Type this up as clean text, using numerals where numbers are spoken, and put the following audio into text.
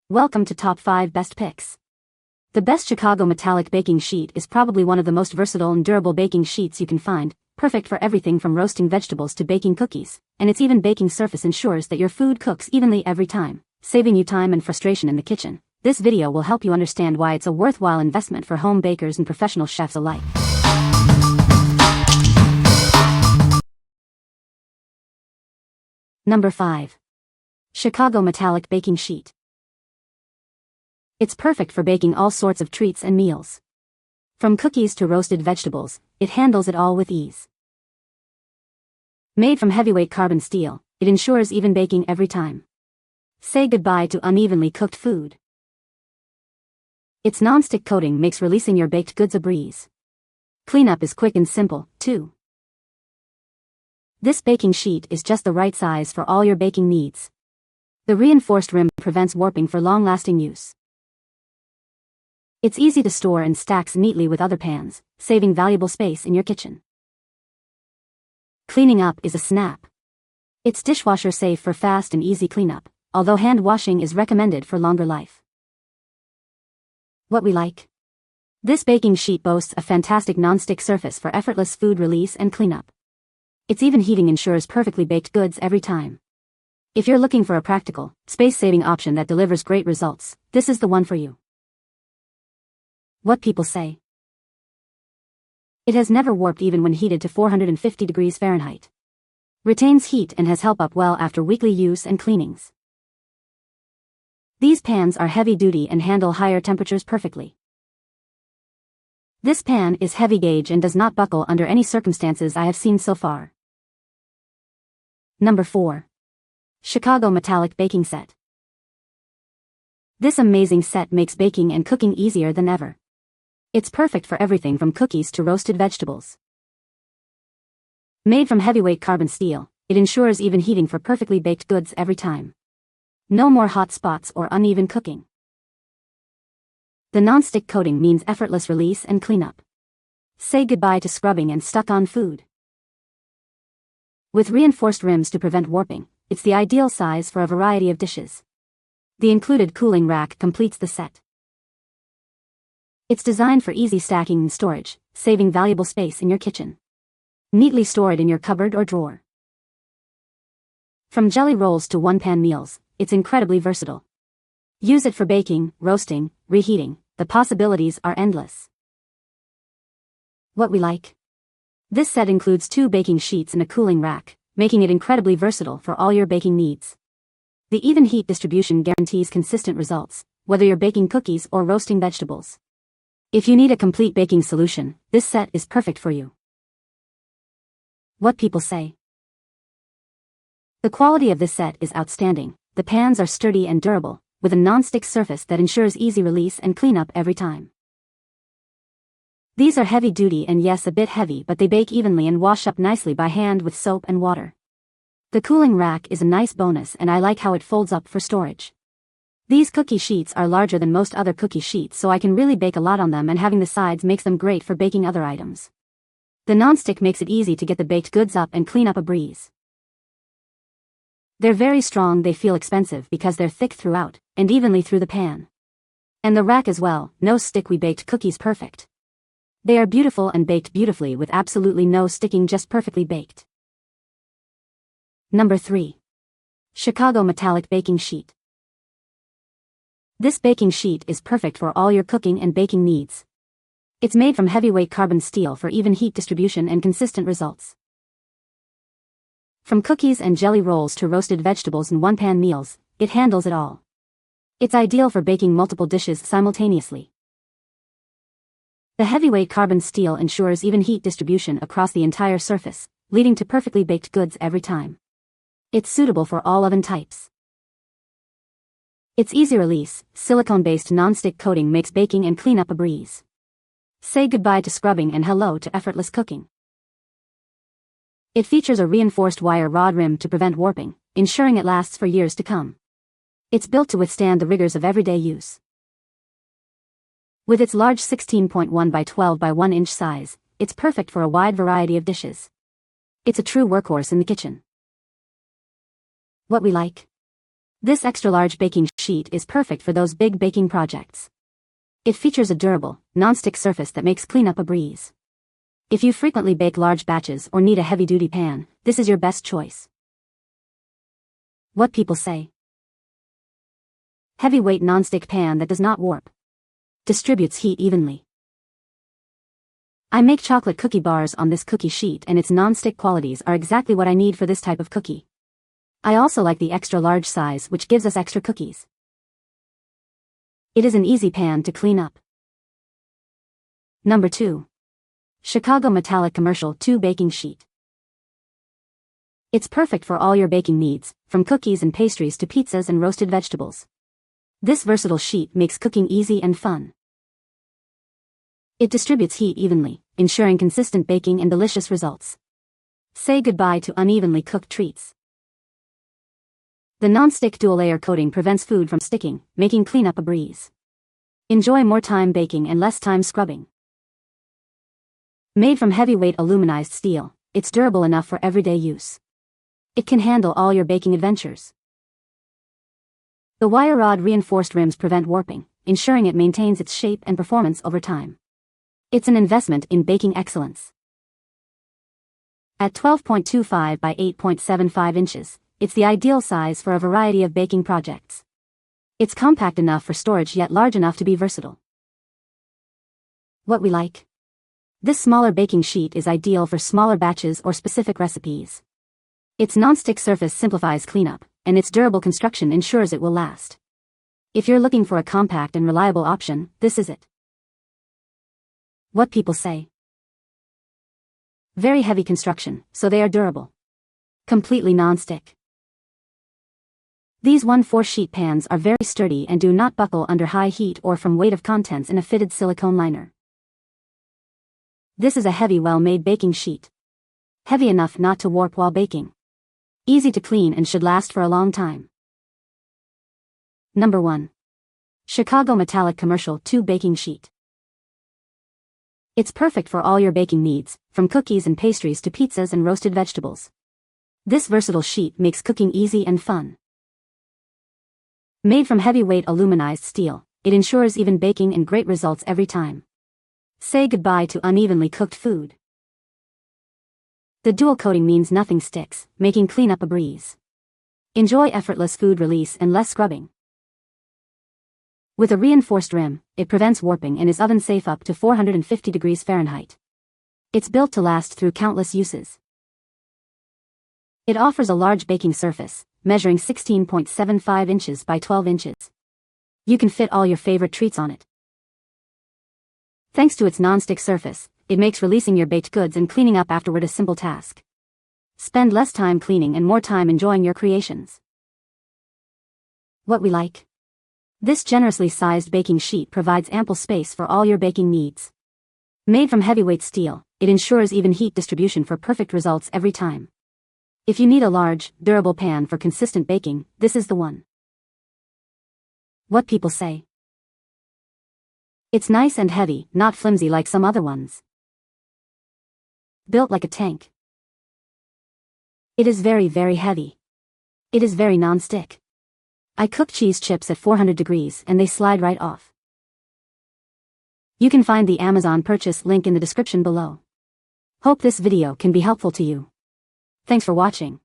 Welcome to Top 5 Best Picks. The Best Chicago Metallic Baking Sheet is probably one of the most versatile and durable baking sheets you can find, perfect for everything from roasting vegetables to baking cookies, and its even baking surface ensures that your food cooks evenly every time, saving you time and frustration in the kitchen. This video will help you understand why it's a worthwhile investment for home bakers and professional chefs alike. Number 5. Chicago Metallic Baking Sheet. It's perfect for baking all sorts of treats and meals. From cookies to roasted vegetables, it handles it all with ease. Made from heavyweight carbon steel, it ensures even baking every time. Say goodbye to unevenly cooked food. Its non-stick coating makes releasing your baked goods a breeze. Cleanup is quick and simple, too. This baking sheet is just the right size for all your baking needs. The reinforced rim prevents warping for long-lasting use. It's easy to store and stacks neatly with other pans, saving valuable space in your kitchen. Cleaning up is a snap. It's dishwasher safe for fast and easy cleanup, although hand washing is recommended for longer life. What we like? This baking sheet boasts a fantastic non-stick surface for effortless food release and cleanup. Its even heating ensures perfectly baked goods every time. If you're looking for a practical, space-saving option that delivers great results, this is the one for you. What people say. It has never warped even when heated to 450 degrees Fahrenheit. Retains heat and has held up well after weekly use and cleanings. These pans are heavy-duty and handle higher temperatures perfectly. This pan is heavy gauge and does not buckle under any circumstances I have seen so far. Number 4. Chicago Metallic Baking Set. This amazing set makes baking and cooking easier than ever. It's perfect for everything from cookies to roasted vegetables. Made from heavyweight carbon steel, it ensures even heating for perfectly baked goods every time. No more hot spots or uneven cooking. The non-stick coating means effortless release and cleanup. Say goodbye to scrubbing and stuck-on food. With reinforced rims to prevent warping, it's the ideal size for a variety of dishes. The included cooling rack completes the set. It's designed for easy stacking and storage, saving valuable space in your kitchen. Neatly store it in your cupboard or drawer. From jelly rolls to one-pan meals, it's incredibly versatile. Use it for baking, roasting, reheating. The possibilities are endless. What we like? This set includes 2 baking sheets and a cooling rack, making it incredibly versatile for all your baking needs. The even heat distribution guarantees consistent results, whether you're baking cookies or roasting vegetables. If you need a complete baking solution, this set is perfect for you. What people say. The quality of this set is outstanding. The pans are sturdy and durable, with a non-stick surface that ensures easy release and cleanup every time. These are heavy-duty and yes, a bit heavy, but they bake evenly and wash up nicely by hand with soap and water. The cooling rack is a nice bonus and I like how it folds up for storage. These cookie sheets are larger than most other cookie sheets, so I can really bake a lot on them, and having the sides makes them great for baking other items. The non-stick makes it easy to get the baked goods up and clean up a breeze. They're very strong. They feel expensive because they're thick throughout, and evenly through the pan. And the rack as well, no stick. We baked cookies perfect. They are beautiful and baked beautifully with absolutely no sticking, just perfectly baked. Number 3. Chicago Metallic Baking Sheet. This baking sheet is perfect for all your cooking and baking needs. It's made from heavyweight carbon steel for even heat distribution and consistent results. From cookies and jelly rolls to roasted vegetables and one-pan meals, it handles it all. It's ideal for baking multiple dishes simultaneously. The heavyweight carbon steel ensures even heat distribution across the entire surface, leading to perfectly baked goods every time. It's suitable for all oven types. Its easy release, silicone-based non-stick coating makes baking and cleanup a breeze. Say goodbye to scrubbing and hello to effortless cooking. It features a reinforced wire rod rim to prevent warping, ensuring it lasts for years to come. It's built to withstand the rigors of everyday use. With its large 16.1 by 12 by 1 inch size, it's perfect for a wide variety of dishes. It's a true workhorse in the kitchen. What we like? This extra-large baking sheet is perfect for those big baking projects. It features a durable, non-stick surface that makes cleanup a breeze. If you frequently bake large batches or need a heavy-duty pan, this is your best choice. What people say. Heavyweight non-stick pan that does not warp. Distributes heat evenly. I make chocolate cookie bars on this cookie sheet, and its non-stick qualities are exactly what I need for this type of cookie. I also like the extra large size, which gives us extra cookies. It is an easy pan to clean up. Number 2. Chicago Metallic Commercial 2 Baking Sheet. It's perfect for all your baking needs, from cookies and pastries to pizzas and roasted vegetables. This versatile sheet makes cooking easy and fun. It distributes heat evenly, ensuring consistent baking and delicious results. Say goodbye to unevenly cooked treats. The non-stick dual-layer coating prevents food from sticking, making cleanup a breeze. Enjoy more time baking and less time scrubbing. Made from heavyweight aluminized steel, it's durable enough for everyday use. It can handle all your baking adventures. The wire rod reinforced rims prevent warping, ensuring it maintains its shape and performance over time. It's an investment in baking excellence. At 12.25 by 8.75 inches, it's the ideal size for a variety of baking projects. It's compact enough for storage yet large enough to be versatile. What we like. This smaller baking sheet is ideal for smaller batches or specific recipes. Its non-stick surface simplifies cleanup, and its durable construction ensures it will last. If you're looking for a compact and reliable option, this is it. What people say. Very heavy construction, so they are durable. Completely non-stick. These 1/4 sheet pans are very sturdy and do not buckle under high heat or from weight of contents in a fitted silicone liner. This is a heavy, well-made baking sheet. Heavy enough not to warp while baking. Easy to clean and should last for a long time. Number 1. Chicago Metallic Commercial 2 Baking Sheet. It's perfect for all your baking needs, from cookies and pastries to pizzas and roasted vegetables. This versatile sheet makes cooking easy and fun. Made from heavyweight aluminized steel, it ensures even baking and great results every time. Say goodbye to unevenly cooked food. The dual coating means nothing sticks, making cleanup a breeze. Enjoy effortless food release and less scrubbing. With a reinforced rim, it prevents warping and is oven safe up to 450 degrees Fahrenheit. It's built to last through countless uses. It offers a large baking surface, measuring 16.75 inches by 12 inches. You can fit all your favorite treats on it. Thanks to its non-stick surface, it makes releasing your baked goods and cleaning up afterward a simple task. Spend less time cleaning and more time enjoying your creations. What we like. This generously sized baking sheet provides ample space for all your baking needs. Made from heavyweight steel, it ensures even heat distribution for perfect results every time. If you need a large, durable pan for consistent baking, this is the one. What people say. It's nice and heavy, not flimsy like some other ones. Built like a tank. It is very, very heavy. It is very non-stick. I cook cheese chips at 400 degrees and they slide right off. You can find the Amazon purchase link in the description below. Hope this video can be helpful to you. Thanks for watching.